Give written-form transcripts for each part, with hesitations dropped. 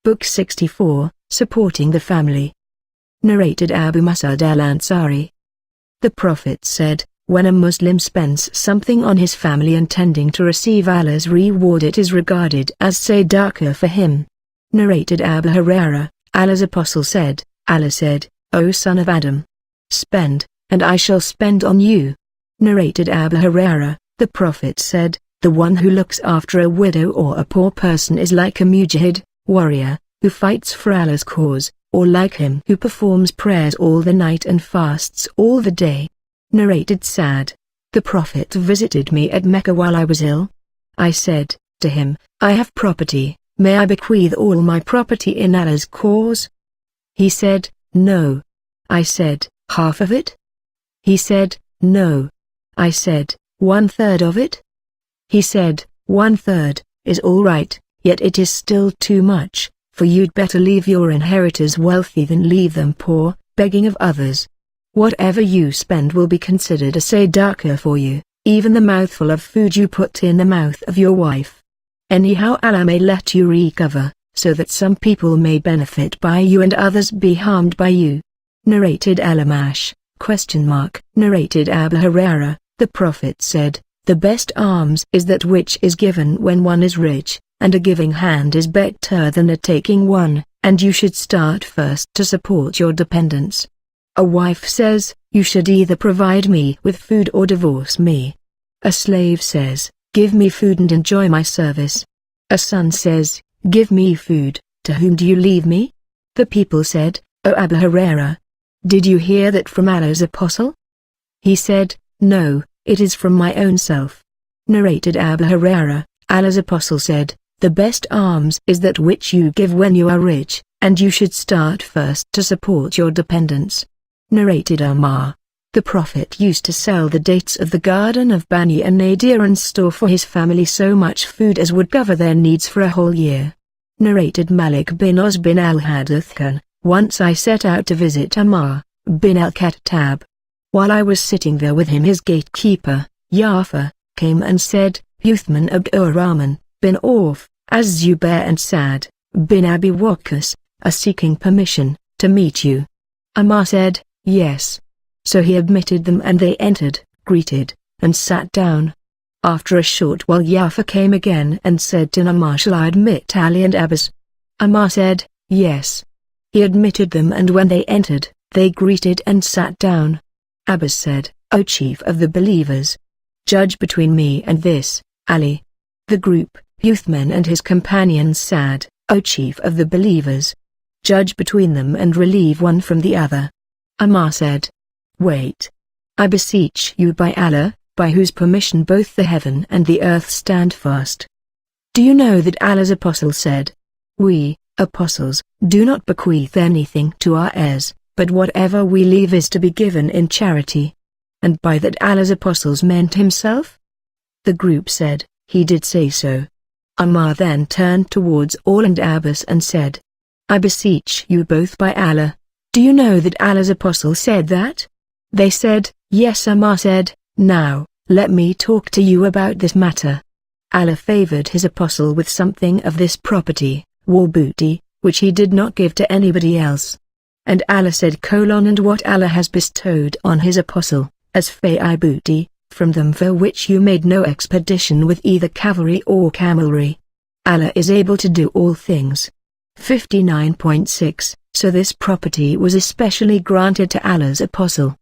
Book 64, Supporting the Family. Narrated Abu Mas'ud al-Ansari. The Prophet said, when a Muslim spends something on his family intending to receive Allah's reward, it is regarded as sadaqah for him. Narrated Abu Hurairah, Allah's Apostle said, Allah said, O son of Adam, spend, and I shall spend on you. Narrated Abu Hurairah, the Prophet said, the one who looks after a widow or a poor person is like a mujahid, warrior, who fights for Allah's cause, or like him who performs prayers all the night and fasts all the day. Narrated Sa'd, the Prophet visited me at Mecca while I was ill. I said to him, I have property, may I bequeath all my property in Allah's cause? He said, no. I said, half of it? He said, no. I said, 1/3 of it? He said, 1/3 is all right, yet it is still too much, for you'd better leave your inheritors wealthy than leave them poor, begging of others. Whatever you spend will be considered a sadaqah for you, even the mouthful of food you put in the mouth of your wife. Anyhow Allah may let you recover, so that some people may benefit by you and others be harmed by you. Narrated Al-Amash, ? Narrated Abu Hurairah, the Prophet said, the best alms is that which is given when one is rich, and a giving hand is better than a taking one, and you should start first to support your dependents. A wife says, you should either provide me with food or divorce me. A slave says, give me food and enjoy my service. A son says, give me food, to whom do you leave me? The people said, O Abu Hurairah, did you hear that from Allah's Apostle? He said, no, it is from my own self. Narrated Abu Hurairah, Allah's Apostle said, the best alms is that which you give when you are rich, and you should start first to support your dependents. Narrated Umar, the Prophet used to sell the dates of the garden of Bani an-Nadir and store for his family so much food as would cover their needs for a whole year. Narrated Malik bin Oz bin al-Hadiths, once I set out to visit Umar bin al-Khattab. While I was sitting there with him, his gatekeeper, Jafar, came and said, Uthman Abdurrahman bin Auf, Az-Zubair and Sa'd bin Abi Waqqas are seeking permission to meet you. Umar said, yes. So he admitted them and they entered, greeted, and sat down. After a short while Jafar came again and said to Umar, shall I admit Ali and Abbas? Umar said, yes. He admitted them and when they entered, they greeted and sat down. Abbas said, O chief of the believers, judge between me and this, Ali. The group, Uthman and his companions said, O chief of the believers, judge between them and relieve one from the other. Umar said, wait. I beseech you by Allah, by whose permission both the heaven and the earth stand fast. Do you know that Allah's Apostle said, we, apostles, do not bequeath anything to our heirs, but whatever we leave is to be given in charity. And by that Allah's Apostles meant himself? The group said, he did say so. Umar then turned towards all and Abbas and said, I beseech you both by Allah, do you know that Allah's Apostle said that? They said, yes. Umar said, now, let me talk to you about this matter. Allah favored his apostle with something of this property, war booty, which he did not give to anybody else. And Allah said, and what Allah has bestowed on his apostle, as fei booty, from them for which you made no expedition with either cavalry or camelry. Allah is able to do all things. 59.6 So this property was especially granted to Allah's apostle.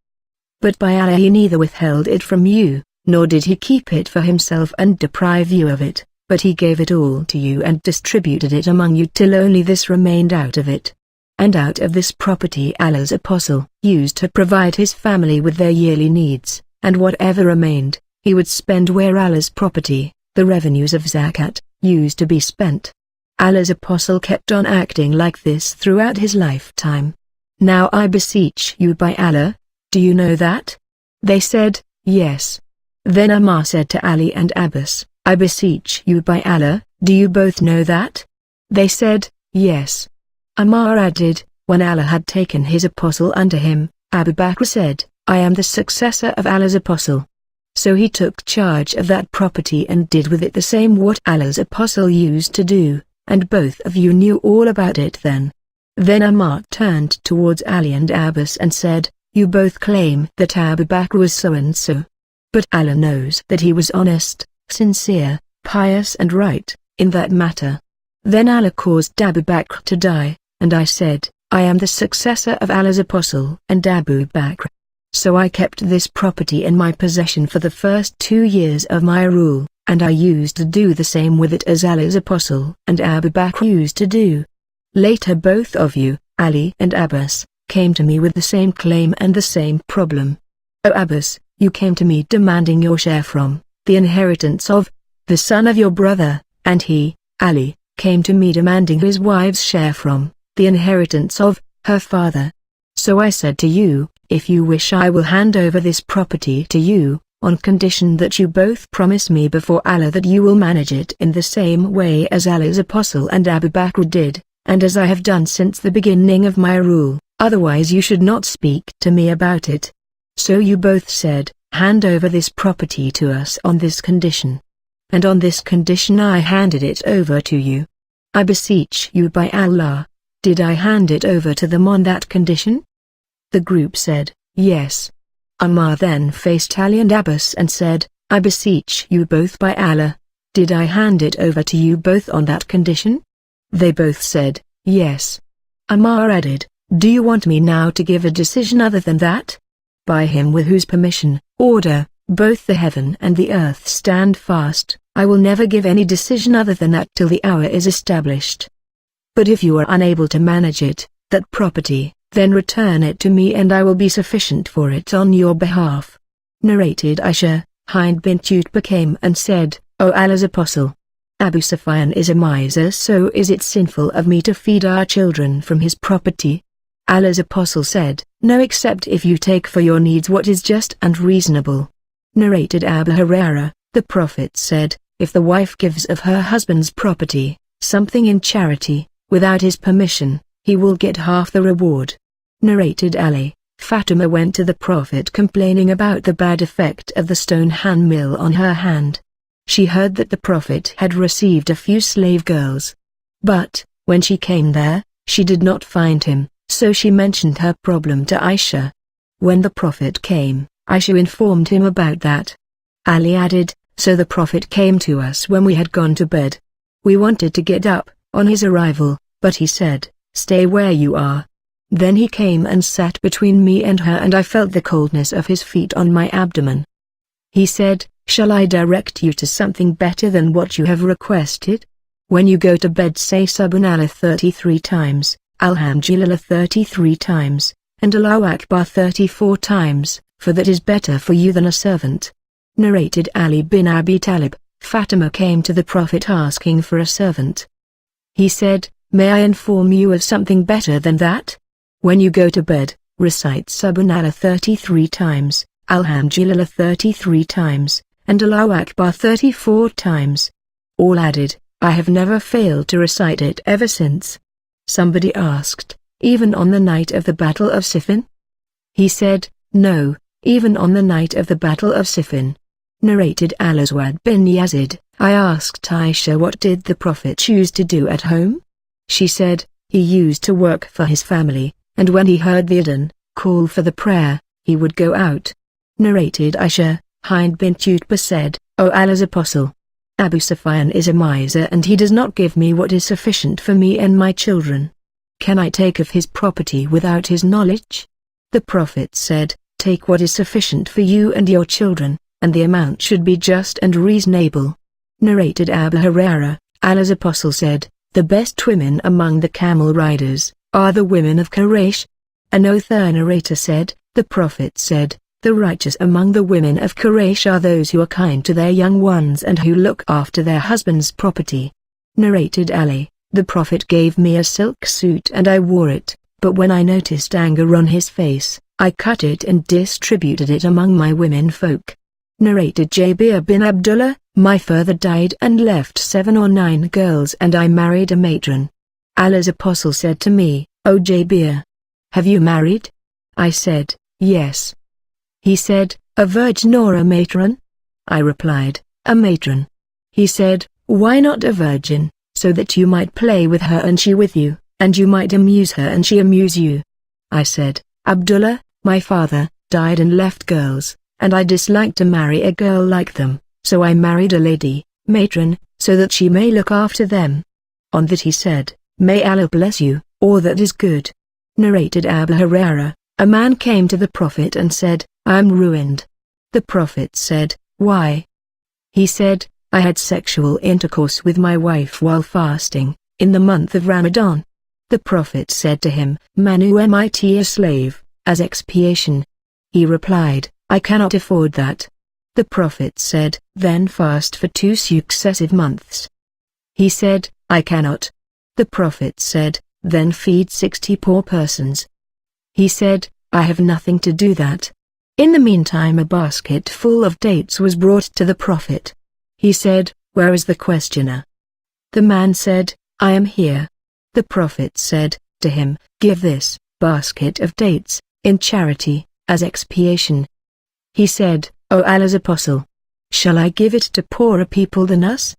But by Allah he neither withheld it from you, nor did he keep it for himself and deprive you of it, but he gave it all to you and distributed it among you till only this remained out of it. And out of this property Allah's apostle used to provide his family with their yearly needs, and whatever remained, he would spend where Allah's property, the revenues of zakat, used to be spent. Allah's apostle kept on acting like this throughout his lifetime. Now I beseech you by Allah, do you know that? They said, yes. Then Umar said to Ali and Abbas, I beseech you by Allah, do you both know that? They said, yes. Umar added, when Allah had taken his apostle unto him, Abu Bakr said, I am the successor of Allah's apostle. So he took charge of that property and did with it the same what Allah's apostle used to do, and both of you knew all about it then. Then Umar turned towards Ali and Abbas and said, "You both claim that Abu Bakr was so and so. But Allah knows that he was honest, sincere, pious and right, in that matter. Then Allah caused Abu Bakr to die, and I said, I am the successor of Allah's apostle and Abu Bakr. So I kept this property in my possession for the first 2 years of my rule, and I used to do the same with it as Allah's apostle and Abu Bakr used to do. Later both of you, Ali and Abbas, came to me with the same claim and the same problem. O Abbas, you came to me demanding your share from, the inheritance of, the son of your brother, and he, Ali, came to me demanding his wife's share from, the inheritance of, her father. So I said to you, if you wish I will hand over this property to you, on condition that you both promise me before Allah that you will manage it in the same way as Allah's apostle and Abu Bakr did, and as I have done since the beginning of my rule, otherwise you should not speak to me about it. So you both said, hand over this property to us on this condition. And on this condition I handed it over to you. I beseech you by Allah, did I hand it over to them on that condition? The group said, yes. Umar then faced Ali and Abbas and said, I beseech you both by Allah, did I hand it over to you both on that condition? They both said, yes. Umar added, do you want me now to give a decision other than that? By him with whose permission, order, both the heaven and the earth stand fast, I will never give any decision other than that till the hour is established. But if you are unable to manage it, that property, then return it to me and I will be sufficient for it on your behalf. Narrated Aisha, Hind bint Utbah came and said, O Allah's apostle, Abu Sufyan is a miser, so is it sinful of me to feed our children from his property? Allah's apostle said, no, except if you take for your needs what is just and reasonable. Narrated Abu Hurairah, the Prophet said, if the wife gives of her husband's property, something in charity, without his permission, he will get half the reward. Narrated Ali, Fatima went to the Prophet complaining about the bad effect of the stone hand mill on her hand. She heard that the Prophet had received a few slave girls. But, when she came there, she did not find him, so she mentioned her problem to Aisha. When the Prophet came, Aisha informed him about that. Ali added, so the Prophet came to us when we had gone to bed. We wanted to get up, on his arrival, but he said, stay where you are. Then he came and sat between me and her and I felt the coldness of his feet on my abdomen. He said, shall I direct you to something better than what you have requested? When you go to bed say Subhanallah 33 times, Alhamdulillah 33 times, and Allahu Akbar 34 times, for that is better for you than a servant. Narrated Ali bin Abi Talib, Fatima came to the Prophet asking for a servant. He said, may I inform you of something better than that? When you go to bed, recite Subhanallah 33 times, Alhamdulillah 33 times, and Allahu Akbar 34 times. All added, I have never failed to recite it ever since. Somebody asked, even on the night of the Battle of Siffin? He said, no, even on the night of the Battle of Siffin. Narrated Al-Aswad bin Yazid, I asked Aisha what did the Prophet choose to do at home? She said, he used to work for his family, and when he heard the adhan, call for the prayer, he would go out. Narrated Aisha, Hind bint Utbah said, O Allah's apostle, Abu Sufyan is a miser and he does not give me what is sufficient for me and my children. Can I take of his property without his knowledge? The Prophet said, take what is sufficient for you and your children, and the amount should be just and reasonable. Narrated Abu Hurairah, Allah's apostle said, the best women among the camel riders are the women of Quraysh. Another narrator said, the Prophet said, the righteous among the women of Quraysh are those who are kind to their young ones and who look after their husband's property. Narrated Ali, the Prophet gave me a silk suit and I wore it, but when I noticed anger on his face, I cut it and distributed it among my women folk. Narrated Jabir bin Abdullah, my father died and left 7 or 9 girls and I married a matron. Allah's apostle said to me, O Jabir, have you married? I said, yes. He said, a virgin or a matron? I replied, a matron. He said, why not a virgin, so that you might play with her and she with you, and you might amuse her and she amuse you. I said, Abdullah, my father, died and left girls, and I dislike to marry a girl like them, so I married a lady, matron, so that she may look after them. On that he said, May Allah bless you, or that is good. Narrated Abu Hurairah, a man came to the Prophet and said, I am ruined. The Prophet said, Why? He said, I had sexual intercourse with my wife while fasting, in the month of Ramadan. The Prophet said to him, Manumit a slave, as expiation. He replied, I cannot afford that. The Prophet said, Then fast for 2 successive months. He said, I cannot. The Prophet said, Then feed 60 poor persons. He said, I have nothing to do that. In the meantime a basket full of dates was brought to the Prophet. He said, Where is the questioner? The man said, I am here. The Prophet said to him, Give this basket of dates, in charity, as expiation. He said, O Allah's Apostle, shall I give it to poorer people than us?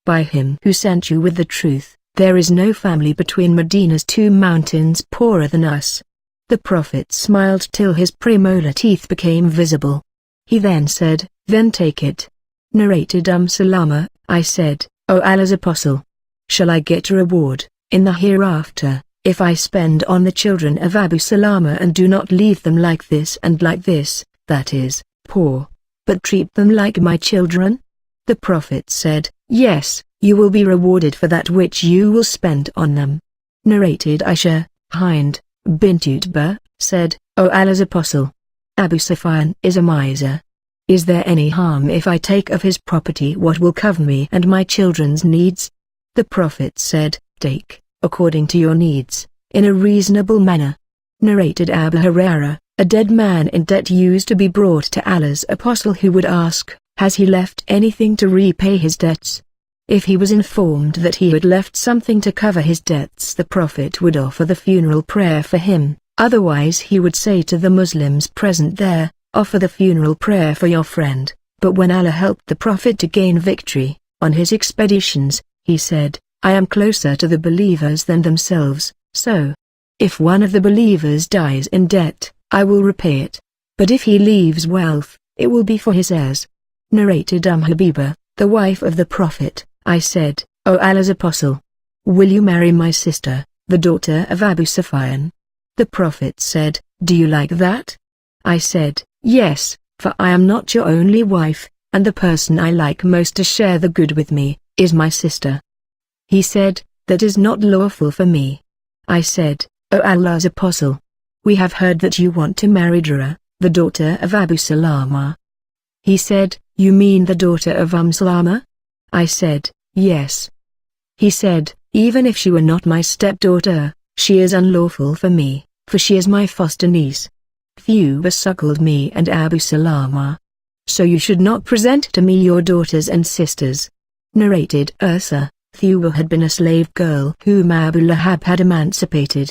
By him who sent you with the truth, there is no family between Medina's 2 mountains poorer than us. The Prophet smiled till his premolar teeth became visible. He then said, Then take it. Narrated Salama, I said, O Allah's Apostle, shall I get a reward, in the hereafter, if I spend on the children of Abu Salama and do not leave them like this and like this, that is, poor, but treat them like my children? The Prophet said, Yes, you will be rewarded for that which you will spend on them. Narrated Aisha, Hind bint Utbah, said, O Allah's Apostle, Abu Sufyan is a miser. Is there any harm if I take of his property what will cover me and my children's needs? The Prophet said, Take, according to your needs, in a reasonable manner. Narrated Abu Hurairah, a dead man in debt used to be brought to Allah's Apostle who would ask, Has he left anything to repay his debts? If he was informed that he had left something to cover his debts, the Prophet would offer the funeral prayer for him, otherwise he would say to the Muslims present there, Offer the funeral prayer for your friend. But when Allah helped the Prophet to gain victory, on his expeditions, he said, I am closer to the believers than themselves, so, if one of the believers dies in debt, I will repay it. But if he leaves wealth, it will be for his heirs. Narrated Habiba, the wife of the Prophet, I said, O Allah's Apostle, will you marry my sister, the daughter of Abu Sufyan? The Prophet said, Do you like that? I said, Yes, for I am not your only wife, and the person I like most to share the good with me, is my sister. He said, That is not lawful for me. I said, O Allah's Apostle, we have heard that you want to marry Dura, the daughter of Abu Salama. He said, You mean the daughter of Salama? I said, Yes. He said, Even if she were not my stepdaughter, she is unlawful for me, for she is my foster niece. Thuba suckled me and Abu Salama. So you should not present to me your daughters and sisters. Narrated Ursa, Thuba had been a slave girl whom Abu Lahab had emancipated.